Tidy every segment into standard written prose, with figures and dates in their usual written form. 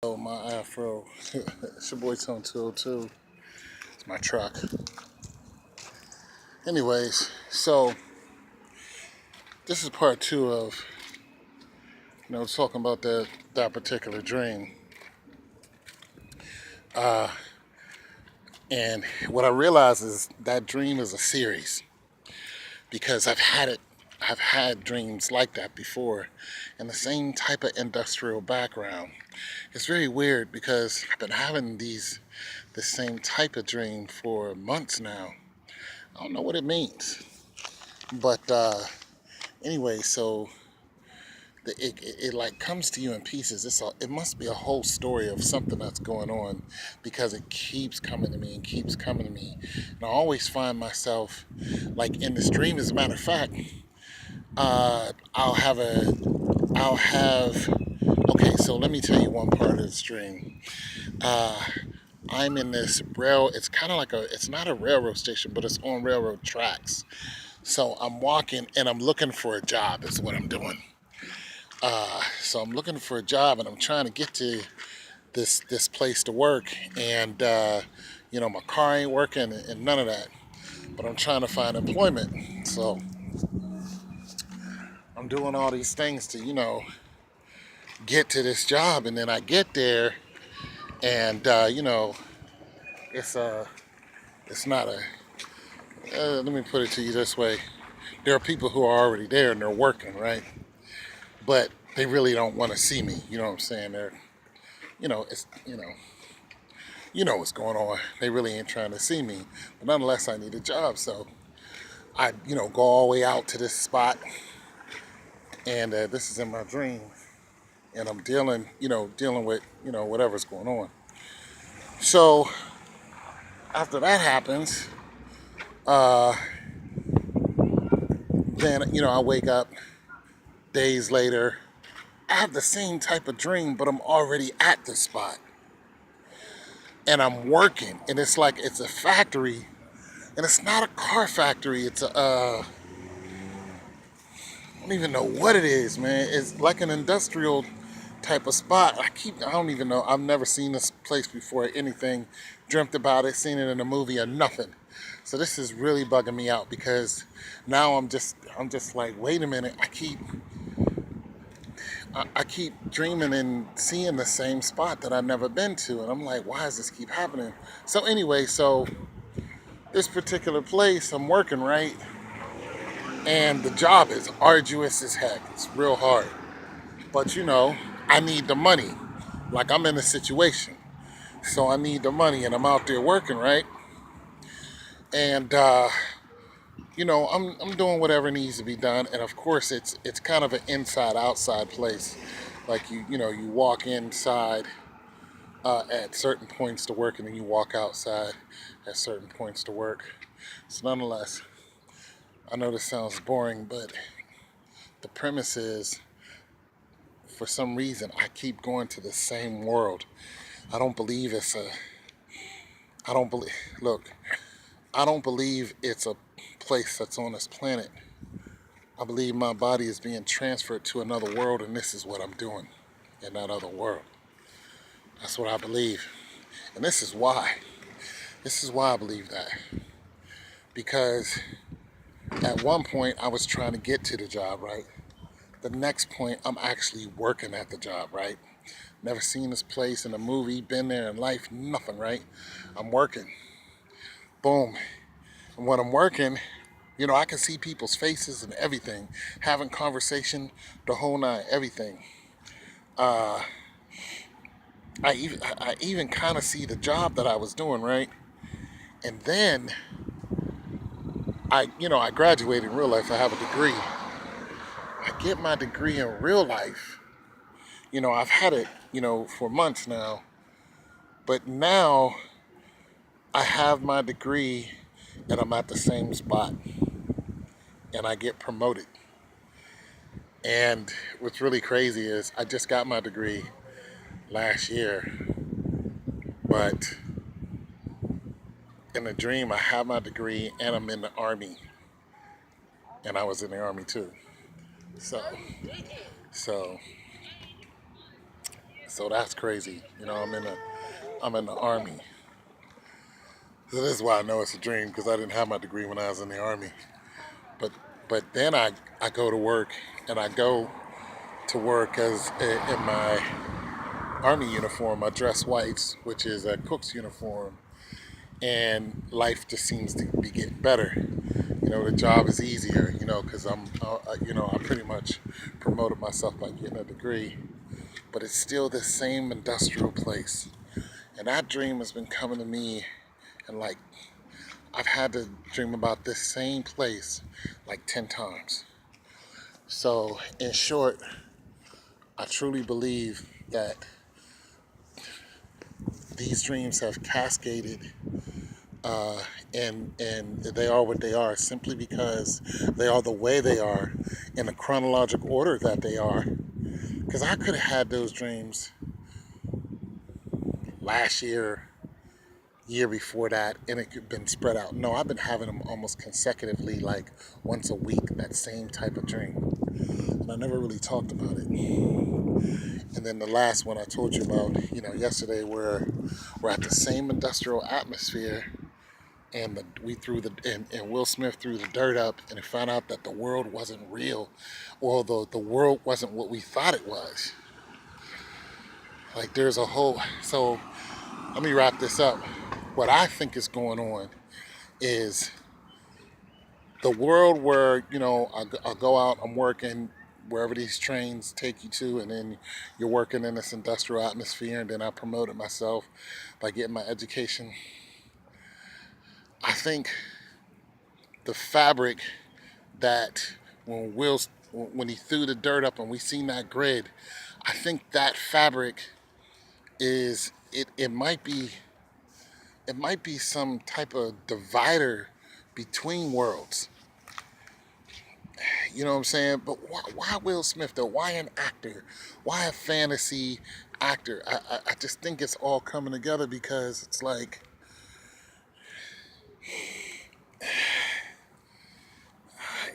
Oh, my afro. It's your boy Tone 202. It's my truck. Anyways, so this is part two of talking about that particular dream. And what I realize is that dream is a series because I've had dreams like that before in the same type of industrial background. It's very weird because I've been having the same type of dream for months now. I don't know what it means. But anyway, so it like comes to you in pieces. It must be a whole story of something that's going on because it keeps coming to me and keeps coming to me. And I always find myself like in this dream. As a matter of fact, I'll have I'll have. Okay, so let me tell you one part of this dream. Uh, I'm in this rail. It's kind of like it's not a railroad station, but it's on railroad tracks. So I'm walking and I'm looking for a job. Is what I'm doing. So I'm looking for a job and I'm trying to get to this place to work. And my car ain't working and none of that. But I'm trying to find employment. So I'm doing all these things to get to this job. And then I get there and it's it's not a. Let me put it to you this way: there are people who are already there and they're working, right? But they really don't want to see me. You know what I'm saying? It's what's going on. They really ain't trying to see me. But nonetheless, I need a job. So I, go all the way out to this spot. And this is in my dream. And I'm dealing with, whatever's going on. So after that happens, uh, then, I wake up days later. I have the same type of dream, but I'm already at the spot. And I'm working. And it's like it's a factory. And it's not a car factory. It's I don't even know what it is, man. It's like an industrial type of spot. I don't even know. I've never seen this place before, anything, dreamt about it, seen it in a movie or nothing. So this is really bugging me out because now I'm just like, wait a minute. I keep dreaming and seeing the same spot that I've never been to. And I'm like, why does this keep happening? So anyway, so this particular place I'm working, right? And the job is arduous as heck. It's real hard. But I need the money. Like I'm in a situation. So I need the money and I'm out there working, right? And I'm doing whatever needs to be done. And of course it's kind of an inside outside place. Like you walk inside at certain points to work and then you walk outside at certain points to work. So nonetheless, I know this sounds boring, but the premise is for some reason I keep going to the same world. I don't believe it's a I don't believe look, I don't believe it's a place that's on this planet. I believe my body is being transferred to another world and this is what I'm doing in that other world. That's what I believe. And this is why. This is why I believe that. Because at one point I was trying to get to the job, right? The next point I'm actually working at the job, right? Never seen this place in a movie, been there in life, nothing, right? I'm working. Boom. And when I'm working, I can see people's faces and everything, having conversation, the whole nine, everything. Uh, I even kind of see the job that I was doing, right? And then I graduated in real life. I have a degree. I get my degree in real life. I've had it, for months now. But now I have my degree and I'm at the same spot and I get promoted. And what's really crazy is I just got my degree last year, but in the dream I have my degree and I'm in the army, and I was in the army too. So, so, So that's crazy. I'm in the army. So this is why I know it's a dream, because I didn't have my degree when I was in the army. But then I go to work, and I go to work as in my army uniform. I dress whites, which is a cook's uniform, and life just seems to be getting better. The job is easier, because I pretty much promoted myself by getting a degree, but it's still the same industrial place. And that dream has been coming to me, and like, I've had to dream about this same place like 10 times. So, in short, I truly believe that these dreams have cascaded, uh, and they are what they are simply because they are the way they are in the chronological order that they are. Because I could have had those dreams last year before that, and it could have been spread out. No, I've been having them almost consecutively, like once a week, that same type of dream. And I never really talked about it. And then the last one I told you about, yesterday, where we're at the same industrial atmosphere, and and Will Smith threw the dirt up, and found out that the world wasn't real, or the world wasn't what we thought it was. Like, there's a whole. So let me wrap this up. What I think is going on is the world where, I go out, I'm working wherever these trains take you to, and then you're working in this industrial atmosphere, and then I promoted myself by getting my education. I think the fabric that when he threw the dirt up and we seen that grid, I think that fabric is it might be some type of divider between worlds. You know what I'm saying? But why Will Smith though? Why an actor? Why a fantasy actor? I just think it's all coming together, because it's like,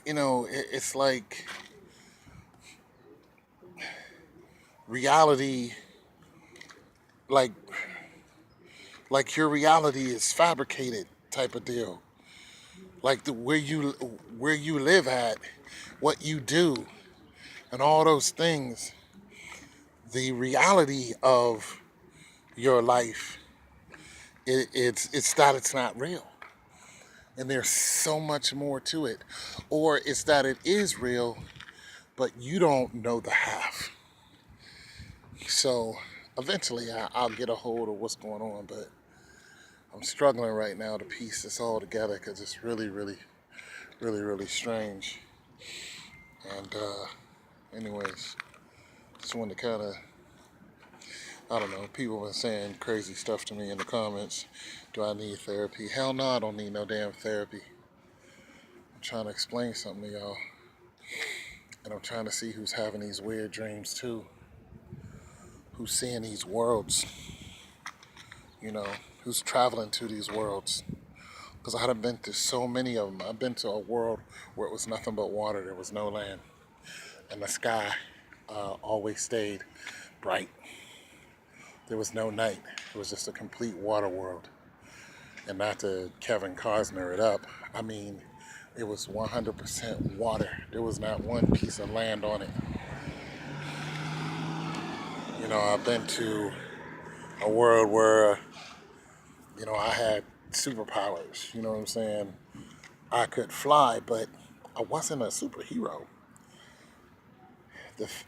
it's like reality, like your reality is fabricated type of deal. Like where you live at, what you do, and all those things. The reality of your life, it's that it's not real, and there's so much more to it, or it's that it is real, but you don't know the half. So eventually, I'll get a hold of what's going on, but I'm struggling right now to piece this all together, because it's really, really, really, really strange. And anyways, just wanted to kind of, I don't know, people have been saying crazy stuff to me in the comments. Do I need therapy? Hell no, I don't need no damn therapy. I'm trying to explain something to y'all. And I'm trying to see who's having these weird dreams too. Who's seeing these worlds. Who's traveling to these worlds. Because I had been to so many of them. I've been to a world where it was nothing but water. There was no land. And the sky always stayed bright. There was no night. It was just a complete water world. And not to Kevin Costner it up, I mean, it was 100% water. There was not one piece of land on it. I've been to a world where, I had superpowers. You know what I'm saying? I could fly, but I wasn't a superhero.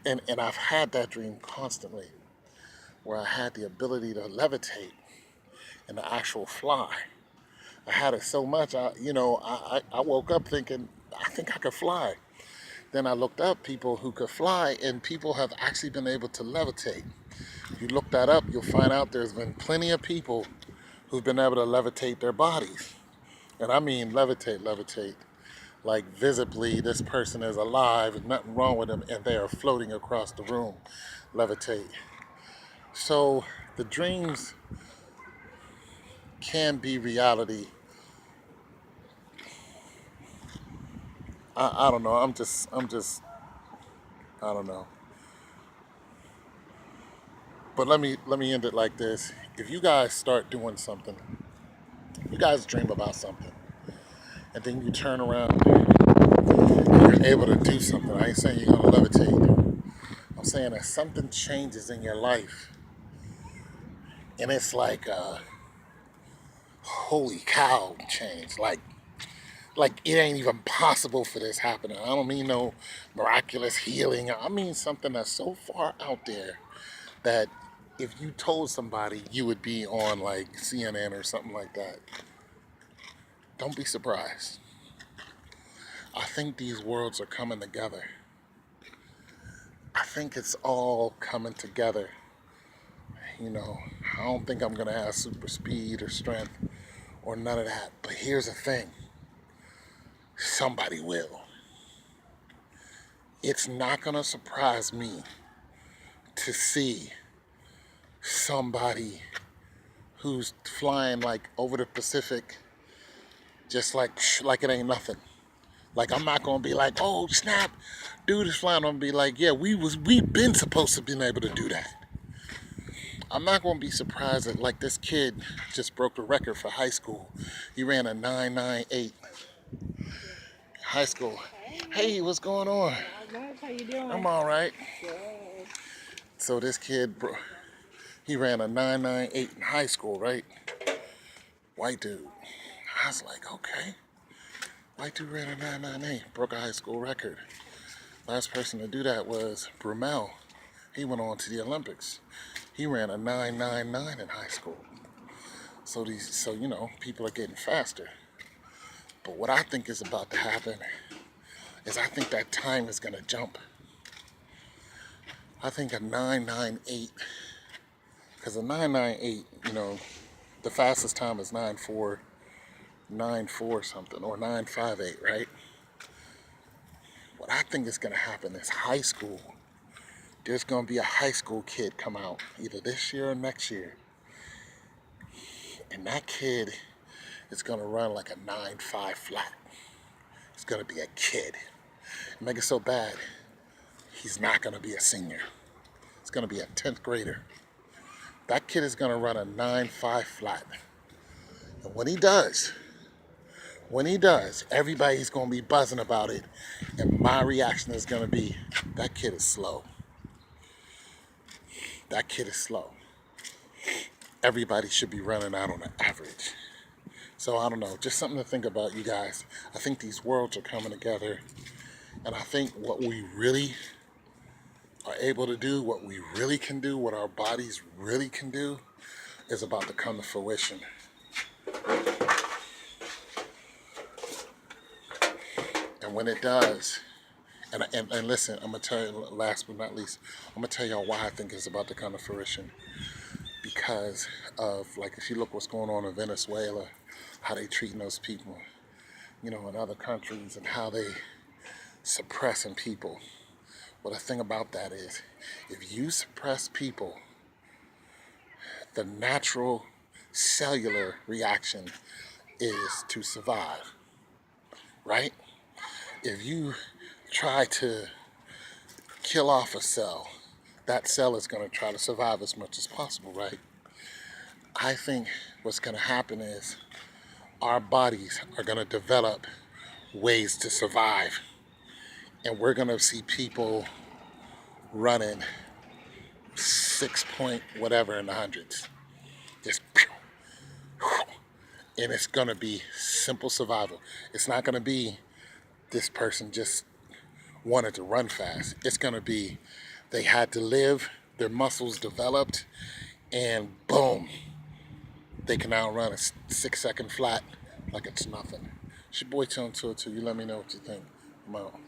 And I've had that dream constantly, where I had the ability to levitate and to actual fly. I had it so much, I woke up thinking, I think I could fly. Then I looked up people who could fly, and people have actually been able to levitate. If you look that up, you'll find out there's been plenty of people who've been able to levitate their bodies. And I mean levitate. Like visibly, this person is alive, and nothing wrong with them, and they are floating across the room. Levitate. So the dreams can be reality. I don't know. I don't know. But let me end it like this. If you guys start doing something, you guys dream about something, and then you turn around and you're able to do something. I ain't saying you're gonna levitate. I'm saying that something changes in your life, and it's like, holy cow, change. Like it ain't even possible for this happening. I don't mean no miraculous healing. I mean something that's so far out there that if you told somebody, you would be on like CNN or something like that. Don't be surprised. I think these worlds are coming together. I think it's all coming together. You know, I don't think I'm gonna have super speed or strength or none of that. But here's the thing. Somebody will. It's not gonna surprise me to see somebody who's flying like over the Pacific just like it ain't nothing. Like I'm not gonna be like, oh snap, dude is flying. I'm gonna be like, yeah, we've been supposed to been able to do that. I'm not gonna be surprised that like this kid just broke the record for high school. He ran a 998 high school. Hey, what's going on? How you doing? I'm all right. Good. So this kid, he ran a 998 in high school, right? White dude. I was like, okay. White dude ran a 998, broke a high school record. Last person to do that was Brumell. He went on to the Olympics. He ran a 999 in high school. So you know, people are getting faster. But what I think is about to happen is I think that time is gonna jump. I think a 998, because a 998, you know, the fastest time is 9494 something or 958, right? What I think is gonna happen is high school. There's gonna be a high school kid come out either this year or next year, and that kid is gonna run like a 9.5 flat. It's gonna be a kid. Make it so bad, he's not gonna be a senior. It's gonna be a 10th grader. That kid is gonna run a 9.5 flat. And when he does, everybody's gonna be buzzing about it. And my reaction is gonna be, that kid is slow. That kid is slow. Everybody should be running out on an average. So I don't know, just something to think about, you guys. I think these worlds are coming together. And I think what we really are able to do, what we really can do, what our bodies really can do, is about to come to fruition. And when it does, and listen, I'm gonna tell you, last but not least, I'm gonna tell y'all why I think it's about to come to fruition. Because of, like, if you look what's going on in Venezuela, how they treating those people, you know, in other countries, and how they suppressing people. Well, the thing about that is, if you suppress people, the natural cellular reaction is to survive, right? If you try to kill off a cell, that cell is going to try to survive as much as possible, right? I think what's going to happen is our bodies are going to develop ways to survive. And we're going to see people running 6 point whatever in the hundreds. Just, and it's going to be simple survival. It's not going to be this person just wanted to run fast. It's going to be they had to live, their muscles developed, and boom, they can now run a 6 second flat like it's nothing. It's your boy Tone 202. You let me know what you think. I'm out.